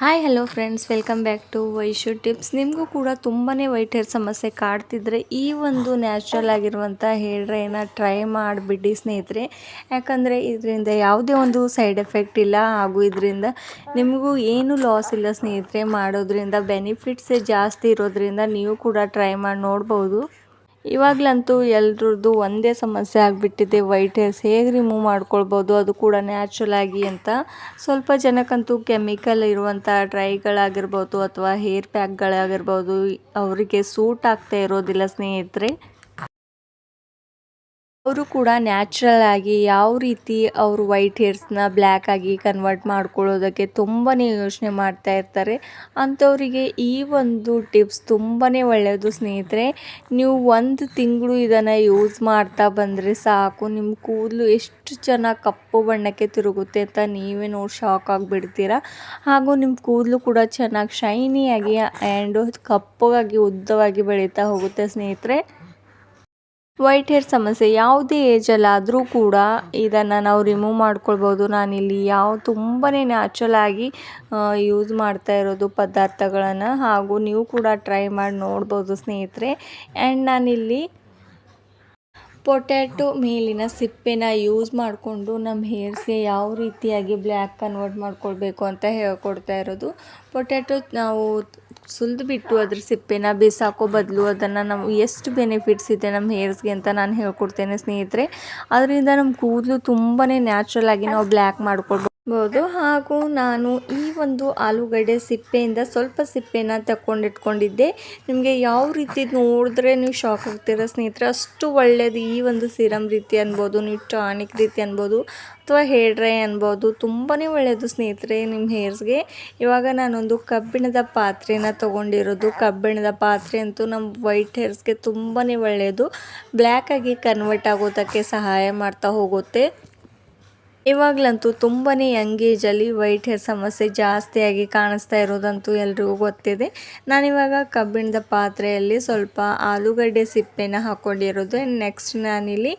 Hi hello friends, welcome back to Vaishu tips. ನಿಮಗೂ ಕೂಡ ತುಂಬಾ ವೈಟ್ ಹೇರ್ ಸಮಸ್ಯೆ ಕಾಡ್ತಿದ್ರೆ ಈ ಒಂದು ನ್ಯಾಚುರಲ್ ಆಗಿರುವಂಥ ಹೇರ್ ಡ್ರೈನ ಟ್ರೈ ಮಾಡಿಬಿಡಿ ಸ್ನೇಹಿತರೆ. ಯಾಕಂದರೆ ಇದರಿಂದ ಯಾವುದೇ ಒಂದು ಸೈಡ್ ಎಫೆಕ್ಟ್ ಇಲ್ಲ, ಹಾಗೂ ಇದರಿಂದ ನಿಮಗೂ ಏನು ಲಾಸ್ ಇಲ್ಲ ಸ್ನೇಹಿತರೆ. ಮಾಡೋದ್ರಿಂದ ಬೆನಿಫಿಟ್ಸೇ ಜಾಸ್ತಿ ಇರೋದ್ರಿಂದ ನೀವು ಕೂಡ ಟ್ರೈ ಮಾಡಿ ನೋಡ್ಬೋದು. ಇವಾಗಲಂತೂ ಎಲ್ರದ್ದು ಒಂದೇ ಸಮಸ್ಯೆ ಆಗಿಬಿಟ್ಟಿದೆ, ವೈಟ್ ಹೇರ್ಸ್ ಹೇಗೆ ರಿಮೂವ್ ಮಾಡ್ಕೊಳ್ಬೋದು, ಅದು ಕೂಡ ನ್ಯಾಚುರಲ್ ಆಗಿ ಅಂತ. ಸ್ವಲ್ಪ ಜನಕ್ಕಂತೂ ಕೆಮಿಕಲ್ ಇರುವಂಥ ಡ್ರೈಗಳಾಗಿರ್ಬೋದು ಅಥವಾ ಹೇರ್ ಪ್ಯಾಕ್ಗಳಾಗಿರ್ಬೋದು ಅವರಿಗೆ ಸೂಟ್ ಆಗ್ತಾ ಇರೋದಿಲ್ಲ ಸ್ನೇಹಿತರೆ. ಅವರು ಕೂಡ ನ್ಯಾಚುರಲ್ ಆಗಿ ಯಾವ ರೀತಿ ಅವರು ವೈಟ್ ಹೇರ್ಸ್ನ ಬ್ಲ್ಯಾಕ್ ಆಗಿ ಕನ್ವರ್ಟ್ ಮಾಡ್ಕೊಳ್ಳೋದಕ್ಕೆ ತುಂಬಾ ಯೋಚನೆ ಮಾಡ್ತಾ ಇರ್ತಾರೆ. ಅಂಥವರಿಗೆ ಈ ಒಂದು ಟಿಪ್ಸ್ ತುಂಬಾ ಒಳ್ಳೆಯದು ಸ್ನೇಹಿತರೆ. ನೀವು ಒಂದು ತಿಂಗಳು ಇದನ್ನು ಯೂಸ್ ಮಾಡ್ತಾ ಬಂದರೆ ಸಾಕು, ನಿಮ್ಮ ಕೂದಲು ಎಷ್ಟು ಚೆನ್ನಾಗಿ ಕಪ್ಪು ಬಣ್ಣಕ್ಕೆ ತಿರುಗುತ್ತೆ ಅಂತ ನೀವೇ ನೋಡಿ ಶಾಕ್ ಆಗಿಬಿಡ್ತೀರಾ. ಹಾಗೂ ನಿಮ್ಮ ಕೂದಲು ಕೂಡ ಚೆನ್ನಾಗಿ ಶೈನಿಯಾಗಿ ಆ್ಯಂಡ್ ಕಪ್ಪಗಾಗಿ ಉದ್ದವಾಗಿ ಬೆಳೀತಾ ಹೋಗುತ್ತೆ ಸ್ನೇಹಿತರೆ. ವೈಟ್ ಹೇರ್ ಸಮಸ್ಯೆ ಯಾವುದೇ ಏಜಲ್ಲಾದರೂ ಕೂಡ ಇದನ್ನು ನಾವು ರಿಮೂವ್ ಮಾಡ್ಕೊಳ್ಬೋದು. ನಾನಿಲ್ಲಿ ತುಂಬಾ ನ್ಯಾಚುರಲ್ ಆಗಿ ಯೂಸ್ ಮಾಡ್ತಾ ಇರೋದು ಪದಾರ್ಥಗಳನ್ನು, ಹಾಗೂ ನೀವು ಕೂಡ ಟ್ರೈ ಮಾಡಿ ನೋಡ್ಬೋದು ಸ್ನೇಹಿತರೆ. ಆ್ಯಂಡ್ ನಾನಿಲ್ಲಿ ಪೊಟ್ಯಾಟೊ ಮೇಲಿನ ಸಿಪ್ಪೆನ ಯೂಸ್ ಮಾಡಿಕೊಂಡು ನಮ್ಮ ಹೇರ್ಸ್ಗೆ ಯಾವ ರೀತಿಯಾಗಿ ಬ್ಲ್ಯಾಕ್ ಕನ್ವರ್ಟ್ ಮಾಡ್ಕೊಳ್ಬೇಕು ಅಂತ ಹೇಳ್ಕೊಡ್ತಾ ಇರೋದು. ಪೊಟ್ಯಾಟೊ ನಾವು ಸುಲಿದ್ಬಿಟ್ಟು ಅದ್ರ ಸಿಪ್ಪೆನ ಬಿಸಾಕೋ ಬದಲು ಅದನ್ನು ನಾವು ಎಷ್ಟು ಬೆನಿಫಿಟ್ಸ್ ಇದೆ ನಮ್ಮ ಹೇರ್ಸ್ಗೆ ಅಂತ ನಾನು ಹೇಳ್ಕೊಡ್ತೇನೆ ಸ್ನೇಹಿತರೆ. ಅದರಿಂದ ನಮ್ಮ ಕೂದಲು ತುಂಬಾ ನ್ಯಾಚುರಲ್ ಆಗಿ ನಾವು ಬ್ಲ್ಯಾಕ್ ಮಾಡ್ಕೊಳ್ಬೋದು. ಹಾಗೂ ನಾನು ಈ ಒಂದು ಆಲೂಗಡ್ಡೆ ಸಿಪ್ಪೆಯಿಂದ ಸ್ವಲ್ಪ ಸಿಪ್ಪೆನ ತಗೊಂಡಿಟ್ಕೊಂಡಿದ್ದೆ. ನಿಮಗೆ ಯಾವ ರೀತಿ ನೋಡಿದ್ರೆ ನೀವು ಶಾಕ್ ಆಗ್ತೀರ ಸ್ನೇಹಿತರೆ, ಅಷ್ಟು ಒಳ್ಳೆಯದು. ಈ ಒಂದು ಸಿರಮ್ ರೀತಿ ಅನ್ಬೋದು, ನೀವು ಟಾನಿಕ್ ರೀತಿ ಅನ್ಬೋದು, ಅಥವಾ ಹೇರ್ ಡ್ರೈ ಅನ್ಬೋದು. ತುಂಬಾ ಒಳ್ಳೆಯದು ಸ್ನೇಹಿತರೆ ನಿಮ್ಮ ಹೇರ್ಸ್ಗೆ. ಇವಾಗ ನಾನೊಂದು ಕಬ್ಬಿಣದ ಪಾತ್ರೆನ ತೊಗೊಂಡಿರೋದು. ಕಬ್ಬಿಣದ ಪಾತ್ರೆ ಅಂತೂ ನಮ್ಮ ವೈಟ್ ಹೇರ್ಸ್ಗೆ ತುಂಬಾ ಒಳ್ಳೆಯದು, ಬ್ಲ್ಯಾಕಾಗಿ ಕನ್ವರ್ಟ್ ಆಗೋದಕ್ಕೆ ಸಹಾಯ ಮಾಡ್ತಾ ಹೋಗುತ್ತೆ. ಇವಾಗಲಂತೂ ತುಂಬಾ ಯಂಗ್ ಏಜಲ್ಲಿ ವೈಟ್ ಹೇರ್ ಸಮಸ್ಯೆ ಜಾಸ್ತಿಯಾಗಿ ಕಾಣಿಸ್ತಾ ಇರೋದಂತೂ ಎಲ್ರಿಗೂ ಗೊತ್ತಿದೆ. ನಾನಿವಾಗ ಕಬ್ಬಿಣದ ಪಾತ್ರೆಯಲ್ಲಿ ಸ್ವಲ್ಪ ಆಲೂಗಡ್ಡೆ ಸಿಪ್ಪೆನ ಹಾಕ್ಕೊಂಡಿರೋದು. ನೆಕ್ಸ್ಟ್ ನಾನಿಲ್ಲಿ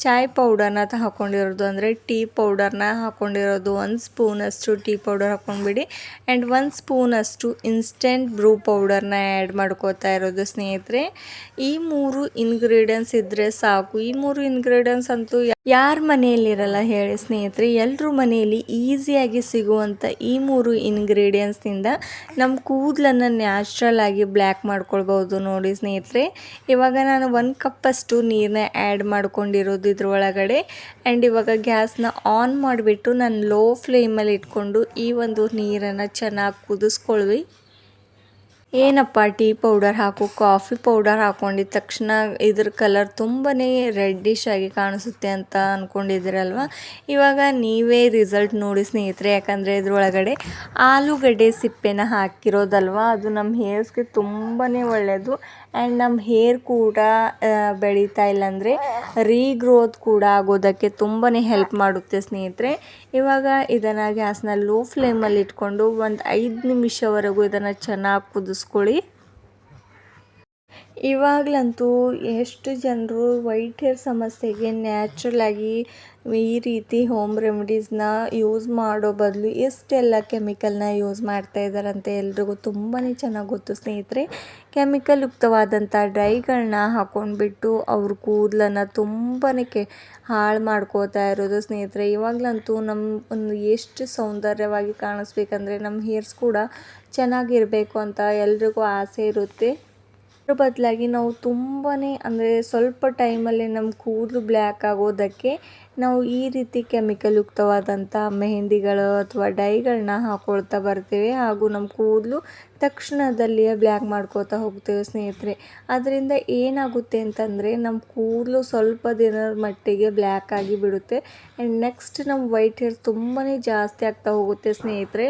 ಚಾಯ್ ಪೌಡರ್ನ ಹಾಕ್ಕೊಂಡಿರೋದು, ಅಂದರೆ ಟೀ ಪೌಡರ್ನ ಹಾಕ್ಕೊಂಡಿರೋದು. 1 ಸ್ಪೂನಷ್ಟು ಟೀ ಪೌಡರ್ ಹಾಕ್ಕೊಂಡ್ಬಿಡಿ. ಆ್ಯಂಡ್ 1 ಸ್ಪೂನಷ್ಟು ಇನ್ಸ್ಟೆಂಟ್ ಬ್ರೂ ಪೌಡರ್ನ ಆ್ಯಡ್ ಮಾಡ್ಕೋತಾ ಇರೋದು ಸ್ನೇಹಿತರೆ. ಈ 3 ಇಂಗ್ರೀಡಿಯೆಂಟ್ಸ್ ಇದ್ದರೆ ಸಾಕು. ಈ 3 ಇಂಗ್ರೀಡಿಯೆಂಟ್ಸ್ ಅಂತೂ ಯಾರ ಮನೆಯಲ್ಲಿರಲ್ಲ ಹೇಳಿ ಸ್ನೇಹಿತರೆ. ಎಲ್ಲರೂ ಮನೆಯಲ್ಲಿ ಈಸಿಯಾಗಿ ಸಿಗುವಂಥ ಈ 3 ಇಂಗ್ರೀಡಿಯೆಂಟ್ಸ್ನಿಂದ ನಮ್ಮ ಕೂದಲನ್ನು ನ್ಯಾಚುರಲ್ ಆಗಿ ಬ್ಲ್ಯಾಕ್ ಮಾಡ್ಕೊಳ್ಬೋದು ನೋಡಿ ಸ್ನೇಹಿತರೆ. ಇವಾಗ ನಾನು 1 ಕಪ್ಪಷ್ಟು ನೀರನ್ನ ಆ್ಯಡ್ ಮಾಡ್ಕೊಂಡಿರೋದು ಇದ್ರೊಳಗಡೆ. ಆ್ಯಂಡ್ ಇವಾಗ ಗ್ಯಾಸ್ನ ಆನ್ ಮಾಡಿಬಿಟ್ಟು ನಾನು ಲೋ ಫ್ಲೇಮಲ್ಲಿ ಇಟ್ಕೊಂಡು ಈ ಒಂದು ನೀರನ್ನು ಚೆನ್ನಾಗಿ ಕುದಿಸ್ಕೊಳ್ವಿ. ಏನಪ್ಪ ಟೀ ಪೌಡರ್ ಹಾಕು, ಕಾಫಿ ಪೌಡರ್ ಹಾಕ್ಕೊಂಡಿದ್ದ ತಕ್ಷಣ ಇದ್ರ ಕಲರ್ ತುಂಬಾ ರೆಡ್ಡಿಶ್ ಆಗಿ ಕಾಣಿಸುತ್ತೆ ಅಂತ ಅಂದ್ಕೊಂಡಿದ್ದೀರಲ್ವ. ಇವಾಗ ನೀವೇ ರಿಸಲ್ಟ್ ನೋಡಿ ಸ್ನೇಹಿತರೆ. ಯಾಕಂದರೆ ಇದ್ರೊಳಗಡೆ ಆಲೂಗಡ್ಡೆ ಸಿಪ್ಪೆನ ಹಾಕಿರೋದಲ್ವ, ಅದು ನಮ್ಮ ಹೇರ್ಸ್ಗೆ ತುಂಬಾ ಒಳ್ಳೆಯದು. ಆ್ಯಂಡ್ ನಮ್ಮ ಹೇರ್ ಕೂಡ ಬೆಳೀತಾ ಇಲ್ಲಾಂದರೆ ರೀಗ್ರೋತ್ ಕೂಡ ಆಗೋದಕ್ಕೆ ತುಂಬಾ ಹೆಲ್ಪ್ ಮಾಡುತ್ತೆ ಸ್ನೇಹಿತರೆ. ಇವಾಗ ಇದನ್ನು ಗ್ಯಾಸ್ನ ಲೋ ಫ್ಲೇಮಲ್ಲಿ ಇಟ್ಕೊಂಡು ಒಂದು 5 ನಿಮಿಷವರೆಗೂ ಇದನ್ನು ಚೆನ್ನಾಗಿ ಕುದಿಸ್ಕೊಳ್ಳಿ. ಇವಾಗಲಂತೂ ಎಷ್ಟು ಜನರು ವೈಟ್ ಹೇರ್ ಸಮಸ್ಯೆಗೆ ನ್ಯಾಚುರಲ್ ಆಗಿ ಈ ರೀತಿ ಹೋಮ್ ರೆಮಿಡೀಸ್ನ ಯೂಸ್ ಮಾಡೋ ಬದಲು ಎಷ್ಟೆಲ್ಲ ಕೆಮಿಕಲ್ನ ಯೂಸ್ ಮಾಡ್ತಾ ಇದ್ದಾರಂತೆ ಎಲ್ರಿಗೂ ತುಂಬಾ ಚೆನ್ನಾಗಿ ಗೊತ್ತು ಸ್ನೇಹಿತರೆ. ಕೆಮಿಕಲ್ ಯುಕ್ತವಾದಂಥ ಡ್ರೈಗಳನ್ನ ಹಾಕ್ಕೊಂಡ್ಬಿಟ್ಟು ಅವ್ರ ಕೂದಲನ್ನು ತುಂಬಾ ಹಾಳು ಮಾಡ್ಕೋತಾ ಇರೋದು ಸ್ನೇಹಿತರೆ. ಇವಾಗಲಂತೂ ನಮ್ಮ ಒಂದು ಎಷ್ಟು ಸೌಂದರ್ಯವಾಗಿ ಕಾಣಿಸ್ಬೇಕಂದ್ರೆ ನಮ್ಮ ಹೇರ್ಸ್ ಕೂಡ ಚೆನ್ನಾಗಿರಬೇಕು ಅಂತ ಎಲ್ರಿಗೂ ಆಸೆ ಇರುತ್ತೆ. ಅದ್ರ ಬದಲಾಗಿ ನಾವು ತುಂಬಾ ಅಂದರೆ ಸ್ವಲ್ಪ ಟೈಮಲ್ಲಿ ನಮ್ಮ ಕೂದಲು ಬ್ಲ್ಯಾಕ್ ಆಗೋದಕ್ಕೆ ನಾವು ಈ ರೀತಿ ಕೆಮಿಕಲ್ ಯುಕ್ತವಾದಂಥ ಮೆಹಂದಿಗಳು ಅಥವಾ ಡೈಗಳನ್ನ ಹಾಕ್ಕೊಳ್ತಾ ಬರ್ತೀವಿ, ಹಾಗೂ ನಮ್ಮ ಕೂದಲು ತಕ್ಷಣದಲ್ಲಿಯೇ ಬ್ಲ್ಯಾಕ್ ಮಾಡ್ಕೋತಾ ಹೋಗ್ತೇವೆ ಸ್ನೇಹಿತರೆ. ಅದರಿಂದ ಏನಾಗುತ್ತೆ ಅಂತಂದರೆ ನಮ್ಮ ಕೂದಲು ಸ್ವಲ್ಪ ದಿನದ ಮಟ್ಟಿಗೆ ಬ್ಲ್ಯಾಕ್ ಆಗಿ ಬಿಡುತ್ತೆ. ಆ್ಯಂಡ್ ನೆಕ್ಸ್ಟ್ ನಮ್ಮ ವೈಟ್ ಹೇರ್ ತುಂಬಾ ಜಾಸ್ತಿ ಆಗ್ತಾ ಹೋಗುತ್ತೆ ಸ್ನೇಹಿತರೆ.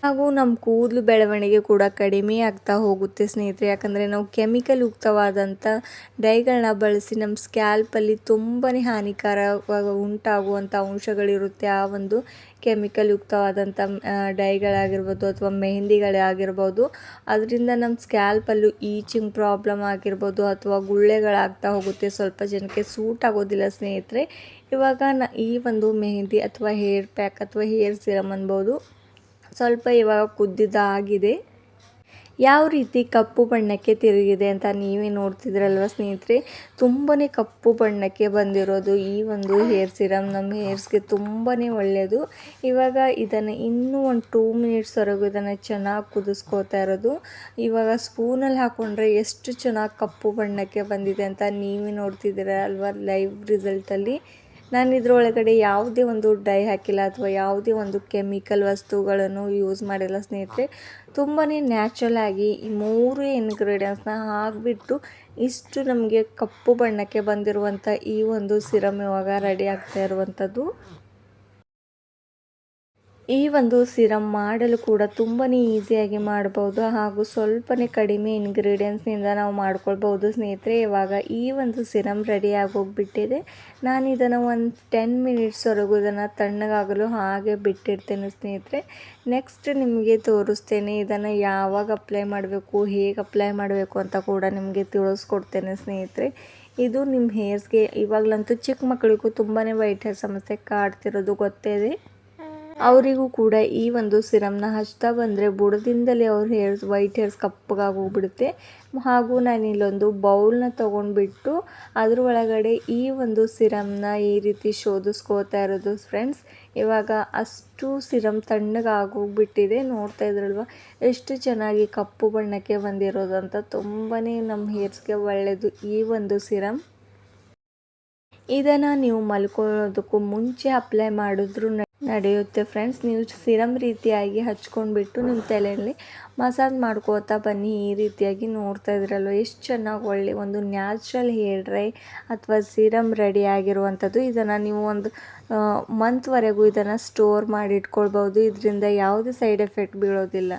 ಹಾಗೂ ನಮ್ಮ ಕೂದಲು ಬೆಳವಣಿಗೆ ಕೂಡ ಕಡಿಮೆ ಆಗ್ತಾ ಹೋಗುತ್ತೆ ಸ್ನೇಹಿತರೆ. ಯಾಕಂದರೆ ನಾವು ಕೆಮಿಕಲ್ ಯುಕ್ತವಾದಂಥ ಡೈಗಳನ್ನ ಬಳಸಿ ನಮ್ಮ ಸ್ಕ್ಯಾಲ್ಪಲ್ಲಿ ತುಂಬಾ ಹಾನಿಕಾರವಾಗಿ ಉಂಟಾಗುವಂಥ ಅಂಶಗಳಿರುತ್ತೆ. ಆ ಒಂದು ಕೆಮಿಕಲ್ ಯುಕ್ತವಾದಂಥ ಡೈಗಳಾಗಿರ್ಬೋದು ಅಥವಾ ಮೆಹಂದಿಗಳಾಗಿರ್ಬೋದು, ಅದರಿಂದ ನಮ್ಮ ಸ್ಕ್ಯಾಲ್ಪಲ್ಲೂ ಈಚಿಂಗ್ ಪ್ರಾಬ್ಲಮ್ ಆಗಿರ್ಬೋದು ಅಥವಾ ಗುಳ್ಳೆಗಳಾಗ್ತಾ ಹೋಗುತ್ತೆ. ಸ್ವಲ್ಪ ಜನಕ್ಕೆ ಸೂಟ್ ಆಗೋದಿಲ್ಲ ಸ್ನೇಹಿತರೆ. ಇವಾಗ ಈ ಒಂದು ಮೆಹಂದಿ ಅಥವಾ ಹೇರ್ ಪ್ಯಾಕ್ ಅಥವಾ ಹೇರ್ ಸಿರಮ್ ಅನ್ಬೋದು ಸ್ವಲ್ಪ ಇವಾಗ ಕುದ್ದಿದ್ದಾಗಿದೆ. ಯಾವ ರೀತಿ ಕಪ್ಪು ಬಣ್ಣಕ್ಕೆ ತಿರುಗಿದೆ ಅಂತ ನೀವೇ ನೋಡ್ತಿದ್ರಲ್ವ ಸ್ನೇಹಿತರೆ. ತುಂಬಾ ಕಪ್ಪು ಬಣ್ಣಕ್ಕೆ ಬಂದಿರೋದು ಈ ಒಂದು ಹೇರ್ ಸಿರಮ್ ನಮ್ಮ ಹೇರ್ಸ್ಗೆ ತುಂಬಾ ಒಳ್ಳೆಯದು. ಇವಾಗ ಇದನ್ನು ಇನ್ನೂ ಒಂದು 2 ಮಿನಿಟ್ಸ್ವರೆಗೂ ಇದನ್ನು ಚೆನ್ನಾಗಿ ಕುದಿಸ್ಕೋತಾ ಇರೋದು. ಇವಾಗ ಸ್ಪೂನಲ್ಲಿ ಹಾಕ್ಕೊಂಡ್ರೆ ಎಷ್ಟು ಚೆನ್ನಾಗಿ ಕಪ್ಪು ಬಣ್ಣಕ್ಕೆ ಬಂದಿದೆ ಅಂತ ನೀವೇ ನೋಡ್ತಿದ್ದೀರ ಅಲ್ವಾ ಲೈವ್ ರಿಸಲ್ಟಲ್ಲಿ. ನಾನು ಇದರೊಳಗಡೆ ಯಾವುದೇ ಒಂದು ಡೈ ಹಾಕಿಲ್ಲ ಅಥವಾ ಯಾವುದೇ ಒಂದು ಕೆಮಿಕಲ್ ವಸ್ತುಗಳನ್ನು ಯೂಸ್ ಮಾಡಿಲ್ಲ ಸ್ನೇಹಿತರೆ. ತುಂಬಾ ನ್ಯಾಚುರಲ್ ಆಗಿ ಈ 3 ಇಂಗ್ರೀಡಿಯೆಂಟ್ಸ್ನ ಹಾಕಿಬಿಟ್ಟು ಇಷ್ಟು ನಮಗೆ ಕಪ್ಪು ಬಣ್ಣಕ್ಕೆ ಬಂದಿರುವಂಥ ಈ ಒಂದು ಸಿರಮ್ ಇವಾಗ ರೆಡಿ ಆಗ್ತಾ ಇರುವಂಥದ್ದು. ಈ ಒಂದು ಸಿರಮ್ ಮಾಡಲು ಕೂಡ ತುಂಬಾ ಈಸಿಯಾಗಿ ಮಾಡ್ಬೋದು ಹಾಗೂ ಸ್ವಲ್ಪನೇ ಕಡಿಮೆ ಇಂಗ್ರೀಡಿಯೆಂಟ್ಸ್ನಿಂದ ನಾವು ಮಾಡ್ಕೊಳ್ಬೋದು ಸ್ನೇಹಿತರೆ. ಇವಾಗ ಈ ಒಂದು ಸಿರಮ್ ರೆಡಿ ಆಗೋಗ್ಬಿಟ್ಟಿದೆ. ನಾನು ಇದನ್ನು ಒಂದು 10 ಮಿನಿಟ್ಸ್ವರೆಗೂ ಇದನ್ನು ತಣ್ಣಗಾಗಲು ಹಾಗೆ ಬಿಟ್ಟಿರ್ತೇನೆ ಸ್ನೇಹಿತರೆ. ನೆಕ್ಸ್ಟ್ ನಿಮಗೆ ತೋರಿಸ್ತೇನೆ ಇದನ್ನು ಯಾವಾಗ ಅಪ್ಲೈ ಮಾಡಬೇಕು, ಹೇಗೆ ಅಪ್ಲೈ ಮಾಡಬೇಕು ಅಂತ ಕೂಡ ನಿಮಗೆ ತಿಳಿಸ್ಕೊಡ್ತೇನೆ ಸ್ನೇಹಿತರೆ. ಇದು ನಿಮ್ಮ ಹೇರ್ಸ್ಗೆ ಇವಾಗಲಂತೂ ಚಿಕ್ಕ ಮಕ್ಕಳಿಗೂ ತುಂಬಾ ವೈಟ್ ಹೇರ್ ಸಮಸ್ಯೆ ಕಾಡ್ತಿರೋದು ಗೊತ್ತೇ ಇದೆ. ಅವರಿಗೂ ಕೂಡ ಈ ಒಂದು ಸಿರಮ್ನ ಹಚ್ತಾ ಬಂದರೆ ಬುಡದಿಂದಲೇ ಅವ್ರ ವೈಟ್ ಹೇರ್ಸ್ ಕಪ್ಪಗಾಗೋಗ್ಬಿಡುತ್ತೆ. ಹಾಗೂ ನಾನು ಇಲ್ಲೊಂದು ಬೌಲ್ನ ತೊಗೊಂಡ್ಬಿಟ್ಟು ಅದ್ರ ಒಳಗಡೆ ಈ ಒಂದು ಸಿರಮ್ನ ಈ ರೀತಿ ಶೋಧಿಸ್ಕೋತಾ ಇರೋದು ಫ್ರೆಂಡ್ಸ್. ಇವಾಗ ಅಷ್ಟು ಸಿರಮ್ ತಣ್ಣಗಾಗೋಗ್ಬಿಟ್ಟಿದೆ. ನೋಡ್ತಾ ಇದ್ರಲ್ವ ಎಷ್ಟು ಚೆನ್ನಾಗಿ ಕಪ್ಪು ಬಣ್ಣಕ್ಕೆ ಬಂದಿರೋದು ಅಂತ. ತುಂಬಾ ನಮ್ಮ ಹೇರ್ಸ್ಗೆ ಒಳ್ಳೆಯದು ಈ ಒಂದು ಸಿರಮ್. ಇದನ್ನು ನೀವು ಮಲ್ಕೊಳ್ಳೋದಕ್ಕೂ ಮುಂಚೆ ಅಪ್ಲೈ ಮಾಡಿದ್ರು ನಡೆಯುತ್ತೆ ಫ್ರೆಂಡ್ಸ್. ನೀವು ಸಿರಮ್ ರೀತಿಯಾಗಿ ಹಚ್ಕೊಂಡ್ಬಿಟ್ಟು ನಿಮ್ಮ ತಲೆಯಲ್ಲಿ ಮಸಾಜ್ ಮಾಡ್ಕೋತಾ ಬನ್ನಿ. ಈ ರೀತಿಯಾಗಿ ನೋಡ್ತಾ ಇದ್ರಲ್ವ ಎಷ್ಟು ಚೆನ್ನಾಗಿ ಒಳ್ಳೆ ಒಂದು ನ್ಯಾಚುರಲ್ ಹೇರ್ ಡ್ರೈ ಅಥವಾ ಸಿರಮ್ ರೆಡಿ ಆಗಿರುವಂಥದ್ದು. ಇದನ್ನು ನೀವು ಒಂದು ಮಂತ್ವರೆಗೂ ಇದನ್ನು ಸ್ಟೋರ್ ಮಾಡಿ ಇಟ್ಕೊಳ್ಬೋದು. ಇದರಿಂದ ಯಾವುದೇ ಸೈಡ್ ಎಫೆಕ್ಟ್ ಬೀಳೋದಿಲ್ಲ.